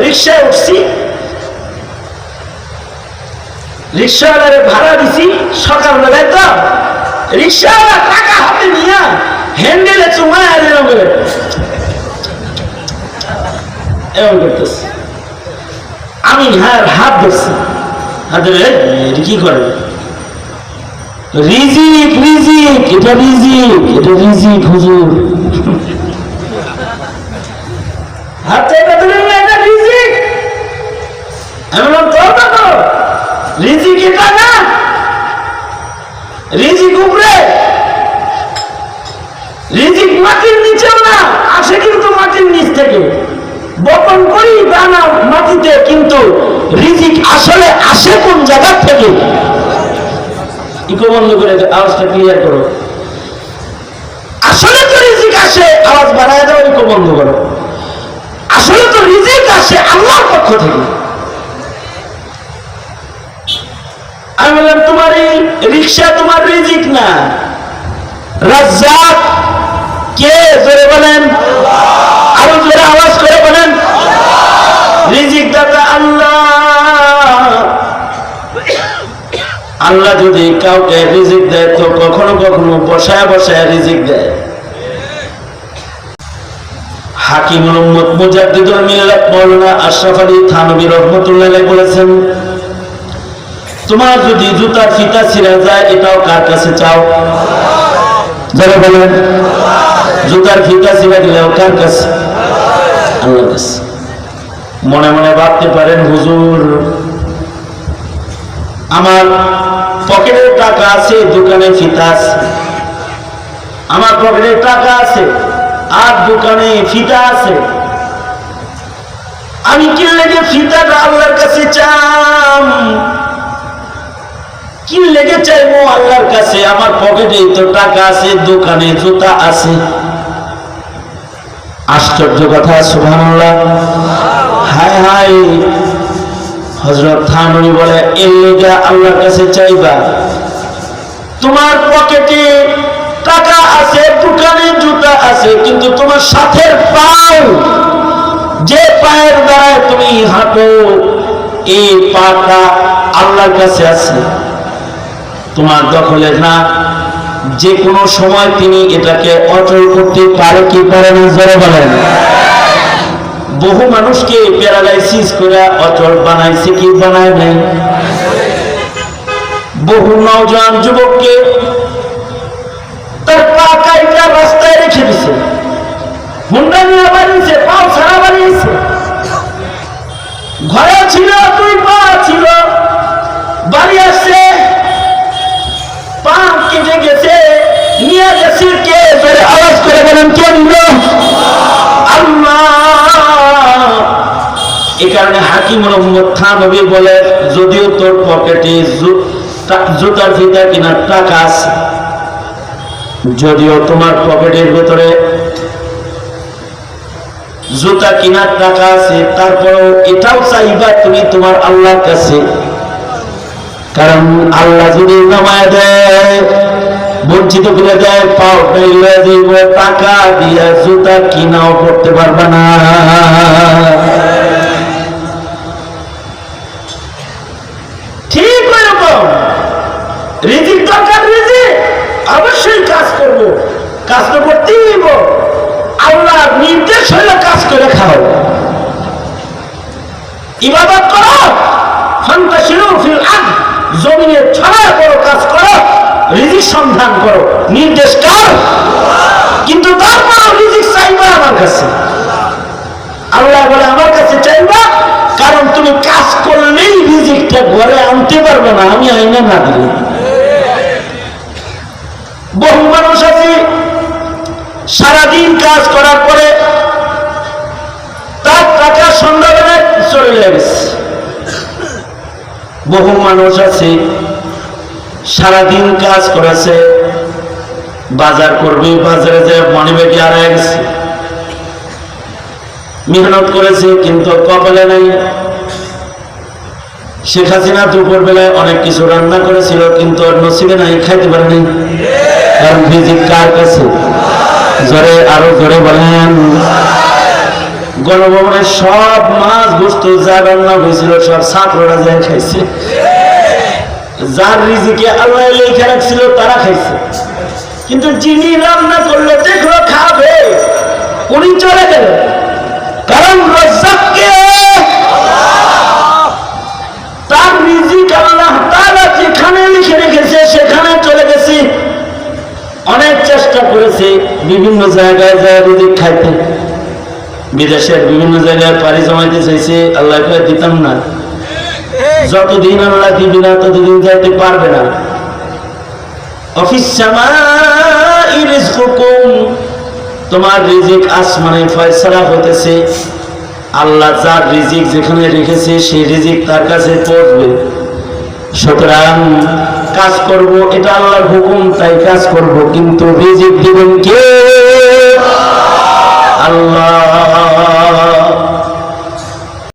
রিক্সায় উঠছি, রিক্সাওয়ালারে ভাড়া দিছি সকালবেলায়, তো রিক্সাওয়ালা টাকা হাতে নিয়ে হ্যান্ডেলে চুমায় আর এরকম করতেছে। আমি হাত ধরছি, হাতে কি করে, রিজিক রিজিক, এটা রিজিক, এটা রিজিক হুজুর। হাতে এটা রিজিক। আমি বললাম তোর তো রিজিক এটা না, রিজিক উপরে, রিজিক মাটির নিচেও না, আসে কিন্তু মাটির নিচ থেকে। বপন করি দানা মাটিতে, কিন্তু রিজিক আসলে আসে কোন জায়গা থেকে? ইকো বন্ধ করে আওয়াজটা ক্লিয়ার করো। আসলে তো রিজিক আসে, আওয়াজ বাড়ায় দাও, ইকো বন্ধ করো। আসলে তো রিজিক আসে আল্লাহর পক্ষ থেকে। আমি বললাম তোমার এই রিক্সা তোমার রিজিক না, রাজ্জাক কে? জোরে বলেন, আরো জোরে আওয়াজ করে বলেন। রিজিক দাতা আল্লাহ। আল্লাহ যদি কাউকে রিজিক দেয় তো কখনো কখনো বসায় বসায় রিজিক দেয়। হাকিমুল উম্মত মুজাদ্দিদুল মিল্লাত মাওলানা আশরাফ আলী থানভী রাহমাতুল্লাহ আলাইহি বলেছেন, তোমার যদি জুতার ফিতা ছিঁড়ে যায় এটাও কার কাছে চাও? যারা বলেন জুতার ফিতা ছিঁড়ে গেলেও কার কাছে? আল্লাহর কাছে। মনে মনে ভাবতে পারেন, হুজুর আমার পকেটে টাকা আছে, দোকানে ফিতা আছে। আমার পকেটে টাকা আছে আর দোকানে ফিতা আছে, আমি কি লেগে ফিতাটা আল্লাহর কাছে চাম? কি লেগে চাইবো আল্লাহর কাছে? আমার পকেটে তো টাকা আছে, দোকানে জুতা আছে। আশ্চর্য কথা, সুবহানাল্লাহ। হায় হায়, হযরত থানভী বলে এর লেগে আল্লাহর কাছে চাইবা? তোমার পকেটে টাকা আছে, দোকানে জুতা আছে, কিন্তু তোমার সাথের পাও, যে পায়ের দ্বারা তুমি হাঁটো, এই পাটা আল্লাহর কাছে আছে, তোমার দখলে না। যে কোনো সময় তিনি এটাকে অচল করতে পারে কি পারে না? জোরে বলেন। বহু মানুষকে প্যারালাইসিস করে অচল বানাইছে কি বানায় নাই? বহু নওজোয়ান যুবককে তার পা কাইটা রাস্তায় রেখে দিছে, হুন্ডা নিয়ে বাড়িয়েছে, পাও ছাড়া বাড়িয়েছে। ঘরে ছিল, দুই পা ছিল, বাড়ি আসছে, পা কেটে গেছে, নিয়ে গেছে কে? জোরে আওয়াজ করে বলেন, কে নিল? আল্লাহ। এই কারণে হাকিমুল উম্মত থানভী বলে, যদিও তোর পকেটে জুতার ফিতা কেনার টাকা আছে, যদিও তোমার পকেটের ভেতরে জুতা কেনার টাকা আছে, তারপরেও এটাও চাইবা তুমি তোমার আল্লাহর কাছে। কারণ আল্লাহ যদি নামায় দেয়, বঞ্চিত করে দেয়, পাও পেলে দিব, টাকা দিয়ে জুতা কিনাও করতে পারবে না। ঠিক ওইরকম রিজিক দরকার, রিজিক অবশ্যই কাজ করব, কাজ তো করতেই হইব। আল্লাহর নির্দেশ হইলে কাজ করে খাও, ইবাদত করো, ফান্তাশিরু ফিল আরদ, জমিনে ছড়ায় করো, কাজ করো, রিজিক সন্ধান করো। নির্দেশ কার? কিন্তু তারপর রিজিক চাইবা আমার কাছে। আল্লাহ বলে আমার কাছে চাইবা, কারণ তুমি কাজ করলেই রিজিকটা ঘরে আনতে পারবে না, আমি আইনা না দিলে। বহু মানুষ আছে সারাদিন কাজ করার পরে তার টাকা সন্ধ্যাবেলায় চলে গেছে। বহু মানুষ আছে সারাদিন কাজ করেছে, বাজার করবে, বাজারে যে মানিব্যাগে হারিয়ে গেছে, মেহনত করেছে কিন্তু কপালে নাই। শেখ হাসিনা দুপুর বেলায় অনেক কিছু রান্না করেছিল, কিন্তু নসিবে নাই, খাইতে পারেনি। কারণ রিজিক কার কাছে? জোরে, আরো জোরে বলেন। গণভবনের সব মাছ গোস্ত যা রান্না হয়েছিল সব ছাত্ররা যায় খাইছে, যার রিজিকে আল্লাহ লেখা রাখছিল তারা খাইছে। কিন্তু যিনি রান্না করলে দেখলো খাবে, উনি চলে গেল, কারণ রাজ্জাককে তার রিজিক আল্লাহ তাআলা যেখানে লিখে রেখেছে সেখানে চলে গেছে। অনেক চেষ্টা করেছে বিভিন্ন জায়গায় যায় রিজিক খাইতে, বিদেশের বিভিন্ন জায়গায় পাড়ি জমাইতে চাইছে, আল্লাহ দিতাম না, যতদিন আল্লাহ দিবি না ততদিন যাইতে পারবে না। তোমার রিজিক আসমানে ফয়সালা হতেছে, আল্লাহ যার রিজিক যেখানে রেখেছে সেই রিজিক তার কাছে পৌঁছবে। সুতরাং কাজ করব, এটা আল্লাহর হুকুম, তাই কাজ করব, কিন্তু রিজিক দিবেন কে? আল্লাহ।